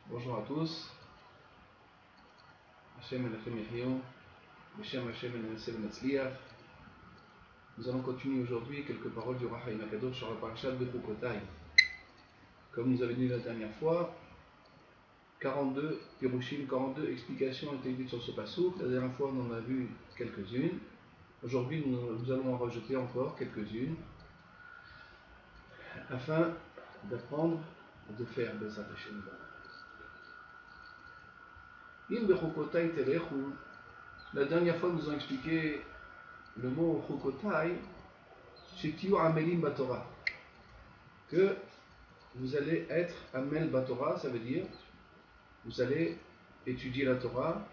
Bonjour à tous. Hashem Elohim Yehio, Beshem Hashem Elohim Matzliach. Nous allons continuer aujourd'hui quelques paroles du Ohr HaChaim HaKadosh sur la parashat de Bechukotai. Comme nous avons dit la dernière fois, 42 Pirushim, 42 explications ont été dites sur ce passouk. La dernière fois, on en a vu quelques-unes. Aujourd'hui, nous allons en rajouter encore quelques-unes afin d'apprendre de faire Bezat Hashem. La dernière fois, nous avons expliqué le mot Chukotai, Shetiu Amelim Batorah, que vous allez être Amel Batorah, ça veut dire vous allez étudier la Torah,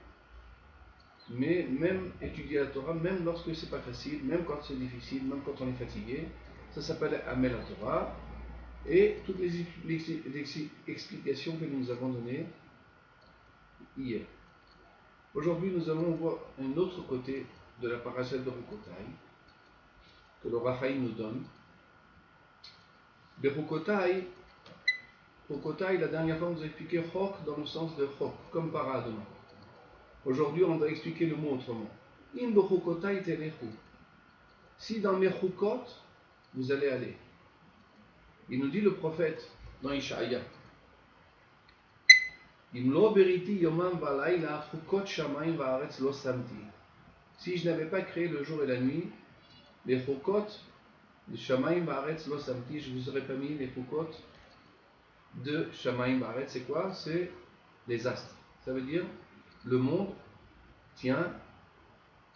mais même étudier la Torah, même lorsque c'est pas facile, même quand c'est difficile, même quand on est fatigué, ça s'appelle Amel la Torah, et toutes les explications que nous avons données hier. Aujourd'hui, nous allons voir un autre côté de la parashat de Bechukotai que le Ohr HaChaim nous donne. Bechukotai, la dernière fois, on nous a expliqué Chok dans le sens de Chok, comme paradement. Aujourd'hui, on va expliquer le mot autrement. In Bechukotai telechu. Si dans mes Chukot, vous allez aller. Il nous dit le prophète dans Ishaïa. Si je n'avais pas créé le jour et la nuit, les chukot de Shamayim Baaretz Lo Samti, je vous aurais pas mis les chukot de Shamayim Baaretz. C'est quoi? C'est les astres. Ça veut dire le monde tient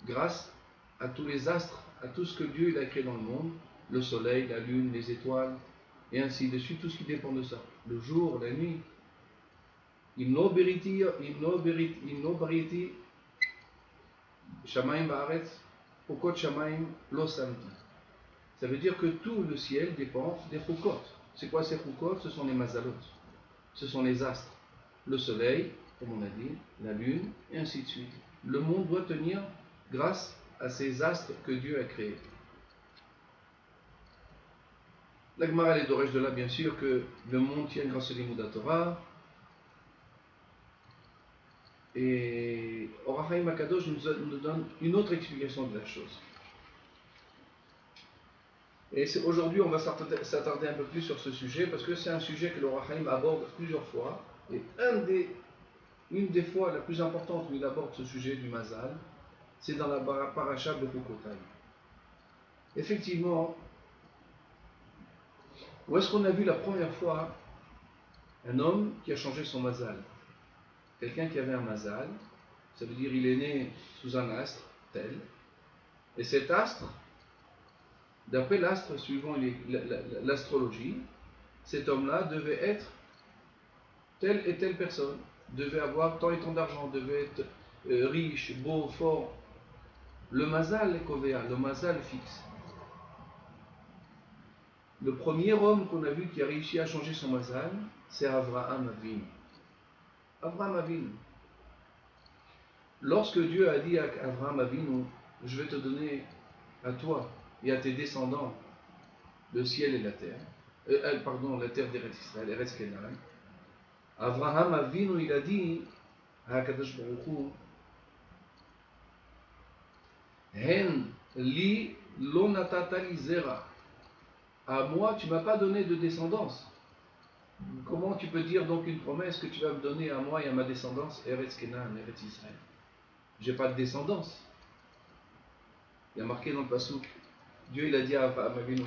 grâce à tous les astres, à tout ce que Dieu il a créé dans le monde, le soleil, la lune, les étoiles, et ainsi de suite, tout ce qui dépend de ça. Le jour, la nuit. Imno beriti Shamayim Baaretz Chukot Shamayim Lo Samti. Ça veut dire que tout le ciel dépend des chukot. C'est quoi ces chukot? Ce sont les mazalot. Ce sont les astres. Le soleil, comme on a dit, la lune, et ainsi de suite. Le monde doit tenir grâce à ces astres que Dieu a créés. La Gemara est d'origine de là, bien sûr, que le monde tient grâce au Limud Torah. Et Ohr HaChaim HaKadosh nous donne une autre explication de la chose. Et aujourd'hui, on va s'attarder un peu plus sur ce sujet, parce que c'est un sujet que le Ohr HaChaim aborde plusieurs fois. Et une des fois la plus importante où il aborde ce sujet du Mazal, c'est dans la parasha de Bechukotai. Effectivement, où est-ce qu'on a vu la première fois un homme qui a changé son Mazal? Quelqu'un qui avait un Mazal, ça veut dire il est né sous un astre tel, et cet astre, d'après l'astre, suivant l'astrologie, cet homme-là devait être telle et telle personne, devait avoir tant et tant d'argent, devait être riche, beau, fort. Le mazal est kovéa, le mazal fixe. Le premier homme qu'on a vu qui a réussi à changer son mazal, c'est Avraham Avinu. Avraham Avinu. Lorsque Dieu a dit à Avraham Avinu, je vais te donner à toi et à tes descendants le ciel et la terre, la terre d'Eretz Israël, Eretz Kenan. Avraham Avinu, il a dit à Kadosh Baruch Hu, Hen li lo natata li zera. À moi, tu ne m'as pas donné de descendance. Comment tu peux dire donc une promesse que tu vas me donner à moi et à ma descendance, Eretz Kenan, Eretz Israël? J'ai pas de descendance. Il y a marqué dans le passouk, Dieu il a dit à Avraham Avinu,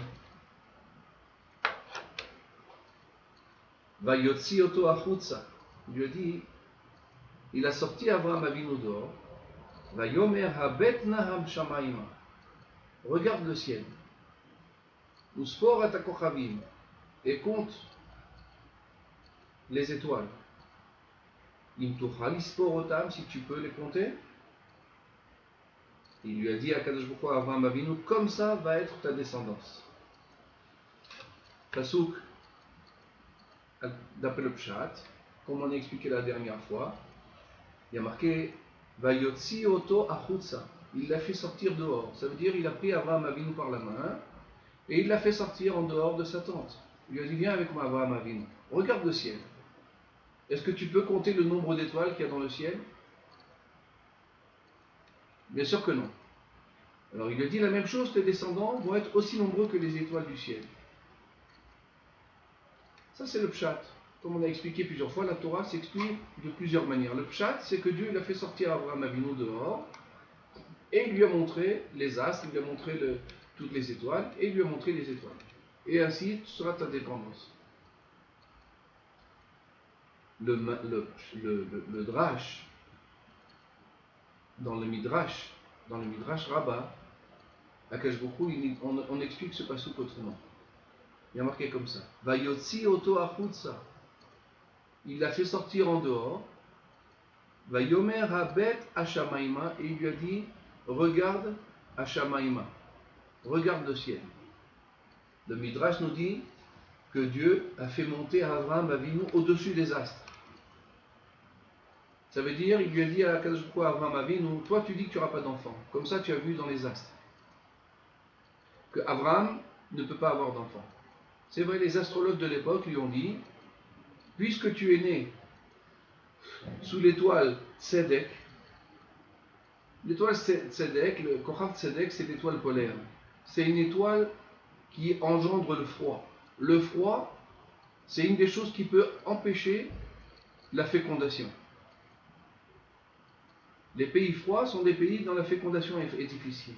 Vayotzi oto achutza. Dieu dit, il a sorti Avraham Avinu dehors. Vayomer habet naham shamayima. Regarde le ciel. Uspor atakochavim. Et compte les étoiles. Im tuchal ispor otam, si tu peux les compter. Il lui a dit à Kadosh Baruch Hu, Avraham Avinu, comme ça va être ta descendance. Pasuk, d'après le Pshat, comme on a expliqué la dernière fois, il y a marqué Vayotzi oto achutza. Il l'a fait sortir dehors. Ça veut dire il a pris Avraham Avinu par la main et il l'a fait sortir en dehors de sa tente. Il lui a dit viens avec moi Avraham Avinu. Regarde le ciel. Est-ce que tu peux compter le nombre d'étoiles qu'il y a dans le ciel? Bien sûr que non. Alors il a dit la même chose, tes descendants vont être aussi nombreux que les étoiles du ciel. Ça c'est le pshat. Comme on a expliqué plusieurs fois, la Torah s'explique de plusieurs manières. Le pshat, c'est que Dieu il a fait sortir Abraham Avinu dehors et il lui a montré les astres, il lui a montré toutes les étoiles et il lui a montré les étoiles. Et ainsi sera ta dépendance. Le drash, dans le midrash Rabbah, Akash Bokhu, on explique ce passouk autrement. Il y a marqué comme ça. Vayotzi oto achutza. Il l'a fait sortir en dehors. Vayomer habet ashamaima. Et il lui a dit, regarde ashamaima. Regarde le ciel. Le midrash nous dit que Dieu a fait monter Abraham Avinu au-dessus des astres. Ça veut dire, il lui a dit à Akash Bokhu, Abraham Avinu, toi tu dis que tu n'auras pas d'enfant. Comme ça tu as vu dans les astres que Abraham ne peut pas avoir d'enfant. C'est vrai, les astrologues de l'époque lui ont dit, puisque tu es né sous l'étoile Tzedek, l'étoile Tzedek, le Kochav Tzedek, c'est l'étoile polaire. C'est une étoile qui engendre le froid. Le froid, c'est une des choses qui peut empêcher la fécondation. Les pays froids sont des pays dont la fécondation est difficile.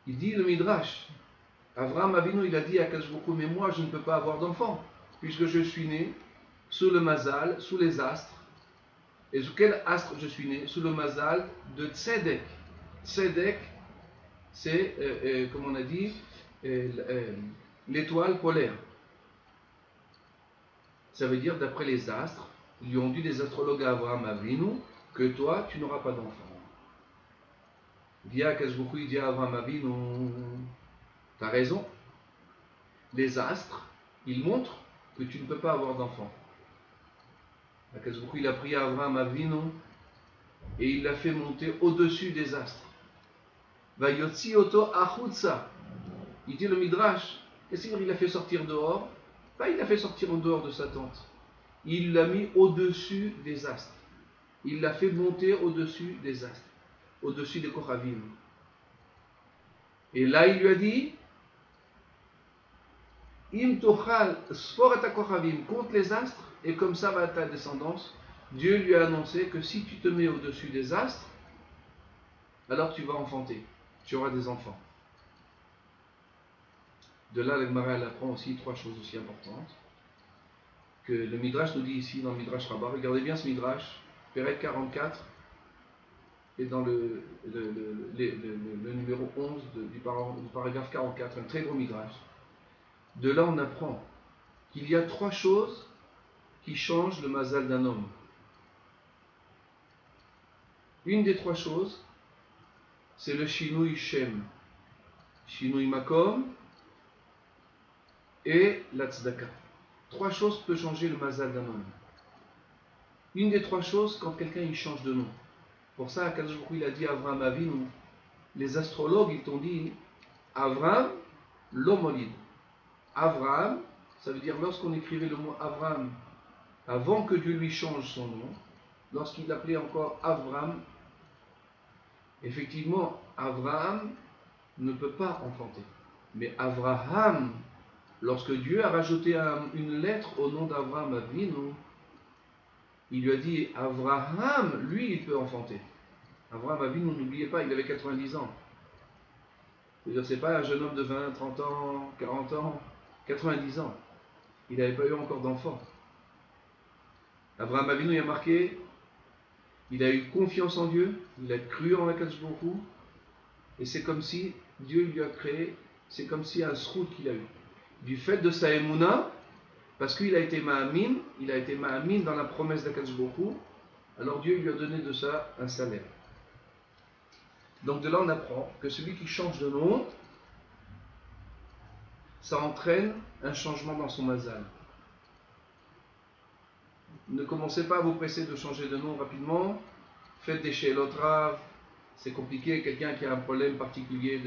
Il dit le Midrash, Avraham Avinu, il a dit à Akash Bokhu, mais moi je ne peux pas avoir d'enfant, puisque je suis né sous le mazal, sous les astres. Et sous quel astre je suis né? Sous le mazal de Tzedek. Tzedek, c'est, comme on a dit, l'étoile polaire. Ça veut dire, d'après les astres, ils lui ont dit les astrologues à Avraham Avinu, que toi, tu n'auras pas d'enfant. Via Akash Bokhu, il dit à Avraham Avinu, t'as raison. Les astres, ils montrent que tu ne peux pas avoir d'enfant. Akash Bokhu, il a prié à Avraham Avinu et il l'a fait monter au-dessus des astres. Vayotzi oto achutza. Il dit le Midrash, qu'est-ce qu'il a fait sortir dehors? Pas il l'a fait sortir en dehors de sa tente. Il l'a mis au-dessus des astres. Il l'a fait monter au-dessus des astres, au-dessus des Kochavim. Et là, il lui a dit, Im tochal spor et Kochavim, compte les astres, et comme ça va ta descendance. Dieu lui a annoncé que si tu te mets au-dessus des astres, alors tu vas enfanter, tu auras des enfants. De là, la Gemara apprend aussi trois choses aussi importantes que le Midrash nous dit ici dans le Midrash Rabbah. Regardez bien ce Midrash, Pérec 44, et dans le numéro 11 du paragraphe 44, un très gros Midrash. De là, on apprend qu'il y a trois choses qui changent le mazal d'un homme. Une des trois choses, c'est le Shinui Shem, Shinui Makom et la Tzedaka. Trois choses peuvent changer le mazal d'un homme. Une des trois choses, quand quelqu'un il change de nom. Pour ça, Akadosh Baruch Hu, il a dit à Avraham Avinu, les astrologues ils t'ont dit Avraham l'homolide. Avraham, ça veut dire lorsqu'on écrivait le mot Avraham avant que Dieu lui change son nom, lorsqu'il l'appelait encore Avraham, effectivement, Avraham ne peut pas enfanter. Mais Avraham, lorsque Dieu a rajouté une lettre au nom d'Avraham Avinu, il lui a dit Avraham, lui, il peut enfanter. Avraham Avinu, n'oubliez pas, il avait 90 ans. C'est-à-dire, c'est pas un jeune homme de 20, 30 ans, 40 ans, 90 ans. Il n'avait pas eu encore d'enfant. Avraham Avinu, il a marqué, il a eu confiance en Dieu, il a cru en Akadosh Baruch Hu, et c'est comme si Dieu lui a créé, c'est comme si un srout qu'il a eu. Du fait de sa émouna, parce qu'il a été ma'amin dans la promesse d'Akadosh Baruch Hu, alors Dieu lui a donné de ça un salaire. Donc de là on apprend que celui qui change de nom, ça entraîne un changement dans son mazal. Ne commencez pas à vous presser de changer de nom rapidement, faites des shelot rav, c'est compliqué, quelqu'un qui a un problème particulier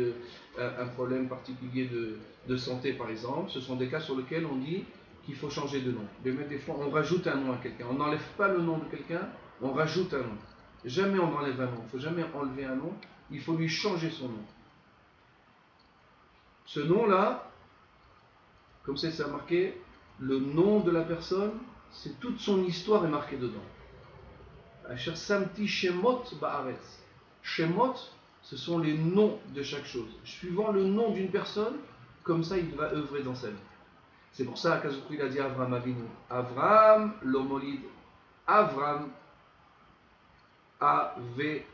de santé par exemple, ce sont des cas sur lesquels on dit qu'il faut changer de nom. Mais des fois, on rajoute un nom à quelqu'un. On n'enlève pas le nom de quelqu'un, on rajoute un nom. Jamais on enlève un nom. Il ne faut jamais enlever un nom. Il faut lui changer son nom. Ce nom-là, comme c'est marqué, le nom de la personne, c'est toute son histoire est marquée dedans. Asher samti shemot ba'aretz. Shemot, ce sont les noms de chaque chose. Suivant le nom d'une personne, comme ça il va œuvrer dans sa vie. C'est pour ça qu'Akazuku il a dit à Avraham Avinu, Avraham l'homolide, Avraham A-V-R-A-M.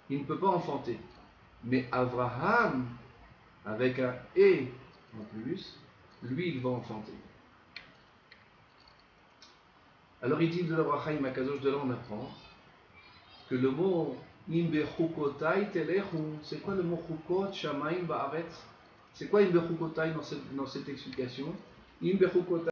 Il ne peut pas enfanter. Mais Avraham, avec un E en plus, lui il va enfanter. Alors il dit de la Brachaim Akadosh, de là on apprend que le mot Imbe Chukotai Telechu, c'est quoi le mot Chukot Shamaim Ba'aretz? C'est quoi Imbe Chukotai dans cette explication? Imbe Chukotai